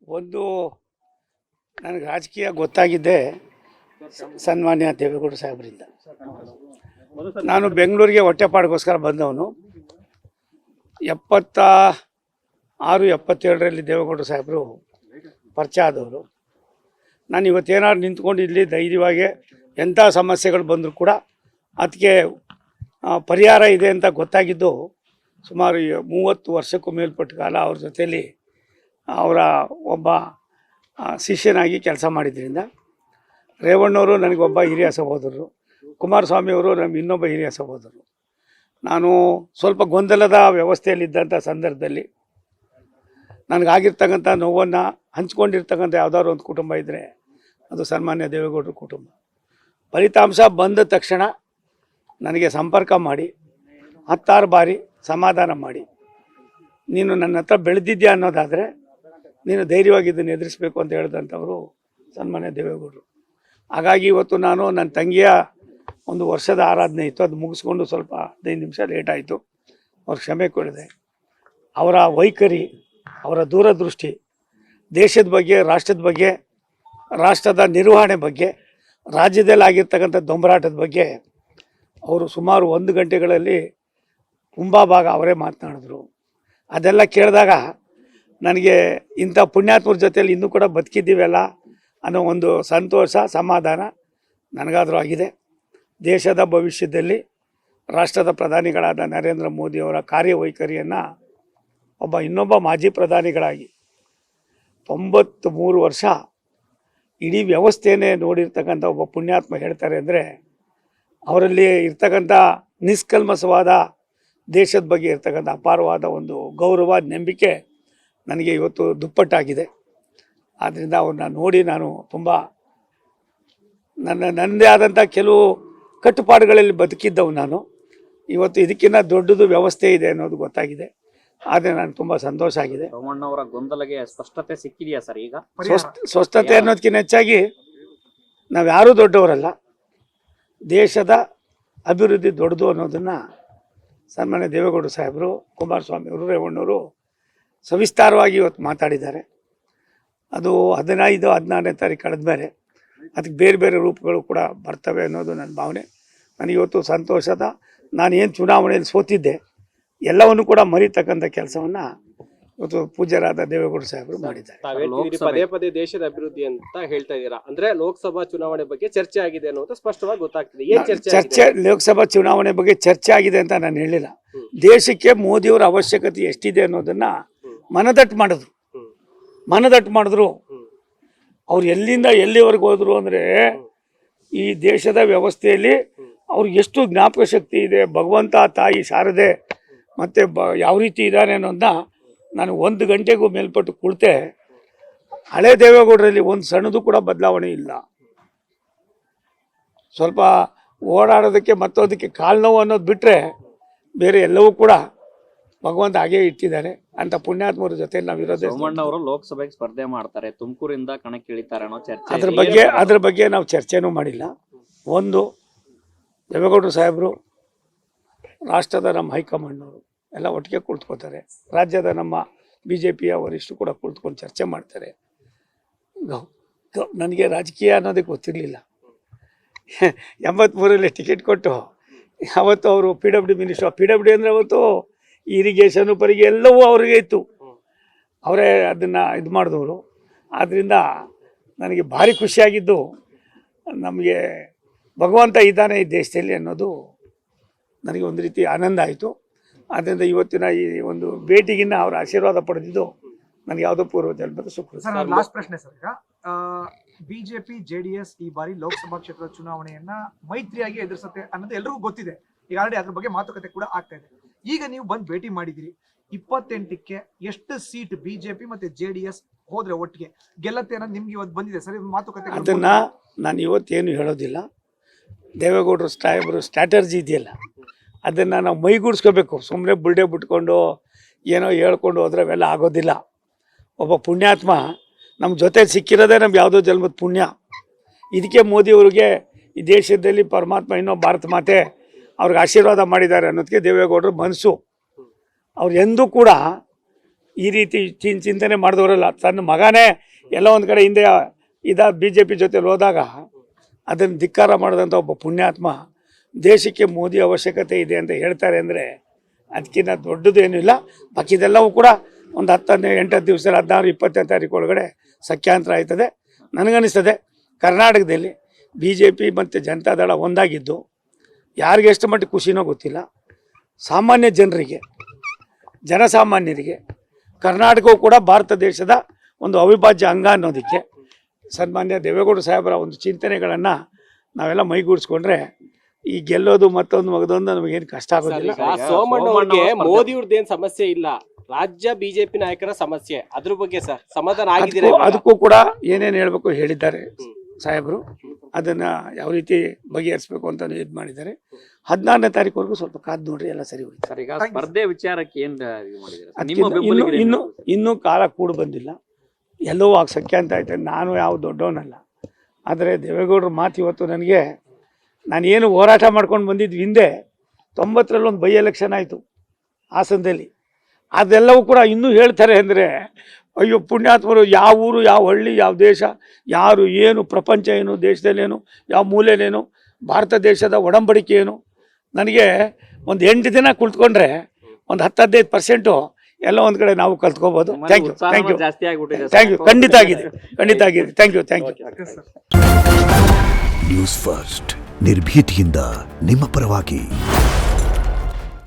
ಒಂದು ನನಗೆ ರಾಜಕೀಯ ಗೊತ್ತಾಗಿದ್ದೆ ಸನ್ಮಾನ್ಯ ದೇವೇಗೌಡ ಸಾಹೇಬರಿಂದ. ನಾನು ಬೆಂಗಳೂರಿಗೆ ಹೊಟ್ಟೆಪಾಡಿಗೋಸ್ಕರ ಬಂದವನು. 76-77ರಲ್ಲಿ ದೇವೇಗೌಡ ಸಾಹೇಬರು ಪರಿಚಯ ಆದವರು. ನಾನು ಇವತ್ತೇನಾದ್ರು ನಿಂತ್ಕೊಂಡು ಇಲ್ಲಿ ಧೈರ್ಯವಾಗಿ ಎಂಥ ಸಮಸ್ಯೆಗಳು ಬಂದರೂ ಕೂಡ ಅದಕ್ಕೆ ಪರಿಹಾರ ಇದೆ ಅಂತ ಗೊತ್ತಾಗಿದ್ದು ಸುಮಾರು 30 ವರ್ಷಕ್ಕೂ ಮೇಲ್ಪಟ್ಟ ಕಾಲ ಅವ್ರ ಜೊತೆಯಲ್ಲಿ ಅವರ ಒಬ್ಬ ಶಿಷ್ಯನಾಗಿ ಕೆಲಸ ಮಾಡಿದ್ರಿಂದ. ರೇವಣ್ಣವರು ನನಗೊಬ್ಬ ಹಿರಿಯ ಸಹೋದರರು, ಕುಮಾರಸ್ವಾಮಿಯವರು ನಮ್ಮ ಇನ್ನೊಬ್ಬ ಹಿರಿಯ ಸಹೋದರರು. ನಾನು ಸ್ವಲ್ಪ ಗೊಂದಲದ ವ್ಯವಸ್ಥೆಯಲ್ಲಿದ್ದಂಥ ಸಂದರ್ಭದಲ್ಲಿ ನನಗಾಗಿರ್ತಕ್ಕಂಥ ನೋವನ್ನು ಹಂಚ್ಕೊಂಡಿರ್ತಕ್ಕಂಥ ಯಾವುದಾದ್ರು ಒಂದು ಕುಟುಂಬ ಇದ್ದರೆ ಅದು ಸನ್ಮಾನ್ಯ ದೇವೇಗೌಡರ ಕುಟುಂಬ. ಫಲಿತಾಂಶ ಬಂದ ತಕ್ಷಣ ನನಗೆ ಸಂಪರ್ಕ ಮಾಡಿ 16 ಬಾರಿ ಸಮಾಧಾನ ಮಾಡಿ, ನೀನು ನನ್ನ ಹತ್ರ ಬೆಳೆದಿದ್ಯಾ ಅನ್ನೋದಾದರೆ ನೀನು ಧೈರ್ಯವಾಗಿ ಇದನ್ನು ಎದುರಿಸಬೇಕು ಅಂತ ಹೇಳಿದಂಥವರು ಸನ್ಮಾನ್ಯ ದೇವೇಗೌಡರು. ಹಾಗಾಗಿ ಇವತ್ತು ನಾನು ನನ್ನ ತಂಗಿಯ ಒಂದು ವರ್ಷದ ಆರಾಧನೆ ಇತ್ತು, ಅದು ಮುಗಿಸ್ಕೊಂಡು ಸ್ವಲ್ಪ 15 ನಿಮಿಷ ಲೇಟ್ ಆಯಿತು. ಅವ್ರು ಕ್ಷಮೆ ಕೊಡಿದೆ. ಅವರ ವೈಖರಿ, ಅವರ ದೂರದೃಷ್ಟಿ, ದೇಶದ ಬಗ್ಗೆ, ರಾಷ್ಟ್ರದ ಬಗ್ಗೆ, ರಾಷ್ಟ್ರದ ನಿರ್ವಹಣೆ ಬಗ್ಗೆ, ರಾಜ್ಯದಲ್ಲಿ ಆಗಿರ್ತಕ್ಕಂಥ ದೊಂಬರಾಟದ ಬಗ್ಗೆ ಅವರು ಸುಮಾರು 1 ಗಂಟೆಗಳಲ್ಲಿ ತುಂಬ ಭಾಗ ಅವರೇ ಮಾತನಾಡಿದ್ರು. ಅದೆಲ್ಲ ಕೇಳಿದಾಗ ನನಗೆ ಇಂಥ ಪುಣ್ಯಾತ್ಮರ ಜೊತೆಯಲ್ಲಿ ಇನ್ನೂ ಕೂಡ ಬದುಕಿದ್ದೀವಲ್ಲ ಅನ್ನೋ ಒಂದು ಸಂತೋಷ, ಸಮಾಧಾನ ನನಗಾದರೂ ಆಗಿದೆ. ದೇಶದ ಭವಿಷ್ಯದಲ್ಲಿ ರಾಷ್ಟ್ರದ ಪ್ರಧಾನಿಗಳಾದ ನರೇಂದ್ರ ಮೋದಿಯವರ ಕಾರ್ಯವೈಖರಿಯನ್ನು ಇನ್ನೊಬ್ಬ ಮಾಜಿ ಪ್ರಧಾನಿಗಳಾಗಿ 93 ವರ್ಷ ಇಡೀ ವ್ಯವಸ್ಥೆಯೇ ನೋಡಿರ್ತಕ್ಕಂಥ ಒಬ್ಬ ಪುಣ್ಯಾತ್ಮ ಹೇಳ್ತಾರೆ ಅಂದರೆ ಅವರಲ್ಲಿ ಇರ್ತಕ್ಕಂಥ ನಿಷ್ಕಲ್ಮಸವಾದ ದೇಶದ ಬಗ್ಗೆ ಇರ್ತಕ್ಕಂಥ ಅಪಾರವಾದ ಒಂದು ಗೌರವ, ನಂಬಿಕೆ ನನಗೆ ಇವತ್ತು ದುಪ್ಪಟ್ಟಾಗಿದೆ. ಆದ್ದರಿಂದ ಅವ್ರನ್ನ ನೋಡಿ ನಾನು ತುಂಬ ನನ್ನದೇ ಆದಂಥ ಕೆಲವು ಕಟ್ಟುಪಾಡುಗಳಲ್ಲಿ ಬದುಕಿದ್ದವು. ನಾನು ಇವತ್ತು ಇದಕ್ಕಿಂತ ದೊಡ್ಡದು ವ್ಯವಸ್ಥೆ ಇದೆ ಅನ್ನೋದು ಗೊತ್ತಾಗಿದೆ. ಆದರೆ ನಾನು ತುಂಬ ಸಂತೋಷ ಆಗಿದೆ. ಸೋಮಣ್ಣವರ ಗೊಂದಲಗೆ ಸ್ಪಷ್ಟತೆ ಸಿಕ್ಕಿದೆಯಾ ಸರ್? ಈಗ ಸ್ವಸ್ಥತೆ ಅನ್ನೋದಕ್ಕಿಂತ ಹೆಚ್ಚಾಗಿ ನಾವು ಯಾರೂ ದೊಡ್ಡವರಲ್ಲ, ದೇಶದ ಅಭಿವೃದ್ಧಿ ದೊಡ್ಡದು ಅನ್ನೋದನ್ನು ಸನ್ಮಾನ್ಯ ದೇವೇಗೌಡ ಸಾಹೇಬರು, ಕುಮಾರಸ್ವಾಮಿಯವರು, ರೇವಣ್ಣವರು ಸವಿಸ್ತಾರವಾಗಿ ಇವತ್ತು ಮಾತಾಡಿದ್ದಾರೆ. ಅದು 15-16ನೇ ತಾರೀಕು ಕಳೆದ ಮೇಲೆ ಅದಕ್ಕೆ ಬೇರೆ ಬೇರೆ ರೂಪಗಳು ಕೂಡ ಬರ್ತವೆ ಅನ್ನೋದು ನನ್ನ ಭಾವನೆ. ನನಗಿವತ್ತು ಸಂತೋಷದ, ನಾನೇನು ಚುನಾವಣೆಯಲ್ಲಿ ಸೋತಿದ್ದೆ ಎಲ್ಲವನ್ನು ಕೂಡ ಮರಿತಕ್ಕಂಥ ಕೆಲಸವನ್ನು ಇವತ್ತು ಪೂಜ್ಯರಾದ ದೇವೇಗೌಡ ಸಾಹೇಬರು ಮಾಡಿದ್ದಾರೆ. ಪದೇ ಪದೇ ದೇಶದ ಅಭಿವೃದ್ಧಿ ಅಂತ ಹೇಳ್ತಾ ಇದ್ದೀರಾ, ಅಂದ್ರೆ ಲೋಕಸಭಾ ಚುನಾವಣೆ ಬಗ್ಗೆ ಚರ್ಚೆ ಆಗಿದೆ ಅನ್ನೋದು ಸ್ಪಷ್ಟವಾಗಿ ಗೊತ್ತಾಗ್ತದೆ. ಏನ್ ಚರ್ಚೆ? ಲೋಕಸಭಾ ಚುನಾವಣೆ ಬಗ್ಗೆ ಚರ್ಚೆ ಆಗಿದೆ ಅಂತ ನಾನು ಹೇಳಿಲ್ಲ. ದೇಶಕ್ಕೆ ಮೋದಿಯವರ ಅವಶ್ಯಕತೆ ಎಷ್ಟಿದೆ ಅನ್ನೋದನ್ನ ಮನದಟ್ಟು ಮಾಡಿದ್ರು. ಅವ್ರು ಎಲ್ಲಿಂದ ಎಲ್ಲಿವರೆಗೂ ಹೋದ್ರು ಅಂದರೆ ಈ ದೇಶದ ವ್ಯವಸ್ಥೆಯಲ್ಲಿ ಅವ್ರಿಗೆ ಎಷ್ಟು ಜ್ಞಾಪಕ ಶಕ್ತಿ ಇದೆ, ಭಗವಂತ, ತಾಯಿ ಶಾರದೆ ಮತ್ತು ಯಾವ ರೀತಿ ಇದ್ದಾರೆ ಅನ್ನೋದನ್ನ ನಾನು 1 ಗಂಟೆಗೂ ಮೇಲ್ಪಟ್ಟು ಕುಳಿತೆ. ಹಳೆ ದೇವೇಗೌಡರಲ್ಲಿ ಒಂದು ಸಣ್ಣದು ಕೂಡ ಬದಲಾವಣೆ ಇಲ್ಲ. ಸ್ವಲ್ಪ ಓಡಾಡೋದಕ್ಕೆ ಮತ್ತೋದಕ್ಕೆ ಕಾಲು ನೋವು ಅನ್ನೋದು ಬಿಟ್ಟರೆ ಬೇರೆ ಎಲ್ಲವೂ ಕೂಡ ಭಗವಂತ ಹಾಗೇ ಇಟ್ಟಿದ್ದಾರೆ. ಅಂತ ಪುಣ್ಯಾತ್ಮರ ಜೊತೆ ನಾವು ಇರೋದೇ. ಸೋಮಣ್ಣವರು ಲೋಕಸಭೆಗೆ ಸ್ಪರ್ಧೆ ಮಾಡ್ತಾರೆ, ತುಮಕೂರಿಂದ ಕಣಕ್ಕಿಳಿತಾರೆ ಅನ್ನೋ ಚರ್ಚೆ. ಅದ್ರ ಬಗ್ಗೆ ನಾವು ಚರ್ಚೆನೂ ಮಾಡಿಲ್ಲ. ಒಂದು, ದೇವೇಗೌಡರು ಸಾಹೇಬರು ರಾಷ್ಟ್ರದ ನಮ್ಮ ಹೈಕಮಾಂಡ್ನವರು ಎಲ್ಲ ಒಟ್ಟಿಗೆ ಕುಳಿತುಕೋತಾರೆ. ರಾಜ್ಯದ ನಮ್ಮ BJPಯ ವರಿಷ್ಠರು ಕೂಡ ಕುಳಿತುಕೊಂಡು ಚರ್ಚೆ ಮಾಡ್ತಾರೆ. ನನಗೆ ರಾಜಕೀಯ ಅನ್ನೋದಕ್ಕೆ ಗೊತ್ತಿರಲಿಲ್ಲ. 83ರಲ್ಲಿ ಟಿಕೆಟ್ ಕೊಟ್ಟು ಅವತ್ತು ಅವರು PWD ಮಿನಿಸ್ಟರ್, PWD ಅಂದರೆ ಅವತ್ತು ಇರಿಗೇಷನು, ಪರಿಗೆ ಎಲ್ಲವೂ ಅವರಿಗೆ ಇತ್ತು. ಅವರೇ ಅದನ್ನು ಇದು ಮಾಡಿದವರು. ಆದ್ದರಿಂದ ನನಗೆ ಭಾರಿ ಖುಷಿಯಾಗಿದ್ದು, ನಮಗೆ ಭಗವಂತ ಇದ್ದಾನೆ ಈ ದೇಶದಲ್ಲಿ ಅನ್ನೋದು ನನಗೆ ಒಂದು ರೀತಿ ಆನಂದ ಆಯಿತು. ಆದ್ದರಿಂದ ಇವತ್ತಿನ ಈ ಒಂದು ಭೇಟಿಗಿನ್ನ ಅವರ ಆಶೀರ್ವಾದ ಪಡೆದಿದ್ದು ನನಗೆ ಯಾವುದೋ ಪೂರ್ವ ಜನ್ಮದ ಸುಖ. ಲಾಸ್ಟ್ ಪ್ರಶ್ನೆ ಸರ್, ಈಗ ಬಿಜೆಪಿ JDS ಈ ಬಾರಿ ಲೋಕಸಭಾ ಕ್ಷೇತ್ರದ ಚುನಾವಣೆಯನ್ನ ಮೈತ್ರಿಯಾಗಿ ಎದುರಿಸುತ್ತೆ ಅನ್ನೋದು ಎಲ್ರಿಗೂ ಗೊತ್ತಿದೆ. ಈಗ ಆಲ್ರೆಡಿ ಅದ್ರ ಬಗ್ಗೆ ಮಾತುಕತೆ ಕೂಡ ಆಗ್ತಾ ಇದೆ. ಈಗ ನೀವು ಬಂದು ಭೇಟಿ ಮಾಡಿದಿರಿ, 28ಕ್ಕೆ ಎಷ್ಟು ಸೀಟ್ ಬಿಜೆಪಿ ಮತ್ತೆ JDS ಹೋದ್ರೆ ಒಟ್ಟಿಗೆ ಗೆಲ್ಲತ್ತೆ ಅನ್ನೋದು ನಿಮ್ಗೆ ಇವತ್ತು ಬಂದಿದೆ ಸರ್ ಮಾತುಕತೆ? ಅದನ್ನ ನಾನು ಇವತ್ತೇನು ಹೇಳೋದಿಲ್ಲ. ದೇವೇಗೌಡರು ಸಾಹೇಬರು ಸ್ಟ್ರಾಟರ್ಜಿ ಇದೆಯಲ್ಲ, ಅದನ್ನು ನಾವು ಮೈಗೂಡಿಸ್ಕೋಬೇಕು. ಸುಮ್ಮನೆ ಬುಲ್ಡೆ ಬಿಟ್ಕೊಂಡು ಏನೋ ಹೇಳ್ಕೊಂಡು ಹೋದ್ರೆ ಅವೆಲ್ಲ ಆಗೋದಿಲ್ಲ. ಒಬ್ಬ ಪುಣ್ಯಾತ್ಮ ನಮ್ಮ ಜೊತೆ ಸಿಕ್ಕಿರೋದೇ ನಮ್ಗೆ ಯಾವುದೋ ಜನ್ಮದ ಪುಣ್ಯ. ಇದಕ್ಕೆ ಮೋದಿಯವರಿಗೆ ಈ ದೇಶದಲ್ಲಿ ಪರಮಾತ್ಮ, ಇನ್ನೂ ಭಾರತ ಮಾತೆ ಅವ್ರಿಗೆ ಆಶೀರ್ವಾದ ಮಾಡಿದ್ದಾರೆ ಅನ್ನೋದಕ್ಕೆ ದೇವೇಗೌಡರು ಮನಸ್ಸು. ಅವ್ರು ಎಂದೂ ಕೂಡ ಈ ರೀತಿ ಚಿಂತನೆ ಮಾಡಿದವರಲ್ಲ. ತನ್ನ ಮಗನೇ ಎಲ್ಲ ಒಂದು ಕಡೆ ಹಿಂದೆ BJP ಜೊತೆಲಿ ಹೋದಾಗ ಅದನ್ನು ಧಿಕ್ಕಾರ ಮಾಡಿದಂಥ ಒಬ್ಬ ಪುಣ್ಯಾತ್ಮ ದೇಶಕ್ಕೆ ಮೋದಿ ಅವಶ್ಯಕತೆ ಇದೆ ಅಂತ ಹೇಳ್ತಾರೆ ಅಂದರೆ ಅದಕ್ಕಿಂತ ದೊಡ್ಡದೇನಿಲ್ಲ. ಬಾಕಿದೆಲ್ಲವೂ ಕೂಡ ಒಂದು 8 ದಿವಸ 16-20 ತಾರೀಕು ಒಳಗಡೆ ಸಖ್ಯಾಂತರ ಆಯ್ತದೆ. ನನಗನ್ನಿಸ್ತದೆ ಕರ್ನಾಟಕದಲ್ಲಿ BJP ಮತ್ತು ಜನತಾದಳ ಒಂದಾಗಿದ್ದು ಯಾರಿಗೆ ಎಷ್ಟು ಮಟ್ಟಿಗೆ ಖುಷಿನೋ ಗೊತ್ತಿಲ್ಲ. ಸಾಮಾನ್ಯ ಜನರಿಗೆ, ಜನಸಾಮಾನ್ಯರಿಗೆ ಕರ್ನಾಟಕವು ಕೂಡ ಭಾರತ ದೇಶದ ಒಂದು ಅವಿಭಾಜ್ಯ ಅಂಗ ಅನ್ನೋದಕ್ಕೆ ಸನ್ಮಾನ್ಯ ದೇವೇಗೌಡ ಸಾಹೇಬರ ಒಂದು ಚಿಂತನೆಗಳನ್ನು ನಾವೆಲ್ಲ ಮೈಗೂಡಿಸ್ಕೊಂಡ್ರೆ ಈ ಗೆಲ್ಲೋದು ಮತ್ತೊಂದು ನಮಗೇನು ಕಷ್ಟ ಆಗೋದಿಲ್ಲ. ಸೋಮಣ್ಣ ಅವ್ರಿಗೆ ಮೋದಿ ಅವ್ರದ್ದೇನು ಸಮಸ್ಯೆ ಇಲ್ಲ, ರಾಜ್ಯ ಬಿಜೆಪಿ ನಾಯಕರ ಸಮಸ್ಯೆ. ಅದ್ರ ಬಗ್ಗೆ ಸರ್ ಸಮಾಧಾನ ಆಗಿದ್ದೀರಾ? ಅದಕ್ಕೂ ಕೂಡ ಏನೇನು ಹೇಳಬೇಕು ಹೇಳಿದ್ದಾರೆ ಸಾಹೇಬರು. ಅದನ್ನು ಯಾವ ರೀತಿ ಬಗೆಹರಿಸಬೇಕು ಅಂತ ಇದು ಮಾಡಿದ್ದಾರೆ. 16ನೇ ತಾರೀಕುವರೆಗೂ ಸ್ವಲ್ಪ ಕಾದು ನೋಡ್ರಿ, ಎಲ್ಲ ಸರಿ ಹೋಯ್ತು. ಸರ್, ಈಗ ಸ್ಪರ್ಧೆ ವಿಚಾರಕ್ಕೆ ಏನ್ ಮಾಡಿದ್ದೀರಾ? ನಿಮ್ಮ ಬೆಂಬಲಿಗರು ಇನ್ನೂ ಕಾಲ ಕೂಡು ಬಂದಿಲ್ಲ. ಎಲ್ಲೋ ಆಗ ಸಖ್ಯಾಂತ ಆಯ್ತು. ನಾನು ಯಾವ ದೊಡ್ಡವನಲ್ಲ, ಆದರೆ ದೇವೇಗೌಡರ ಮಾತು ಇವತ್ತು ನನಗೆ, ನಾನೇನು ಹೋರಾಟ ಮಾಡ್ಕೊಂಡು ಬಂದಿದ್ವಿ ಹಿಂದೆ 90ರಲ್ಲಿ ಒಂದು ಬೈ ಎಲೆಕ್ಷನ್ ಆಯಿತು ಹಾಸನದಲ್ಲಿ. ಅದೆಲ್ಲವೂ ಕೂಡ ಇನ್ನೂ ಹೇಳ್ತಾರೆ ಅಂದರೆ ಅಯ್ಯೋ ಪುಣ್ಯಾತ್ಮರು, ಯಾವ ಊರು, ಯಾವ ಹಳ್ಳಿ, ಯಾವ ದೇಶ, ಯಾರು ಏನು, ಪ್ರಪಂಚ ಏನು, ದೇಶದಲ್ಲೇನು, ಯಾವ ಮೂಲೆಯಲ್ಲೇನು, ಭಾರತ ದೇಶದ ಒಡಂಬಡಿಕೆ ಏನು. ನನಗೆ ಒಂದು 8 ದಿನ ಕುಳಿತುಕೊಂಡ್ರೆ ಒಂದು 10-15% ಎಲ್ಲ ಒಂದು ಕಡೆ ನಾವು ಕಲ್ತ್ಕೋಬೋದು. Thank you. ಜಾಸ್ತಿ ಆಗ್ಬಿಟ್ಟಿದೆ. Thank you. ಖಂಡಿತ ಆಗಿದೆ. Thank you. ನ್ಯೂಸ್ ಫಸ್ಟ್ ನಿರ್ಭೀತಿಯಿಂದ ನಿಮ್ಮ ಪರವಾಗಿ.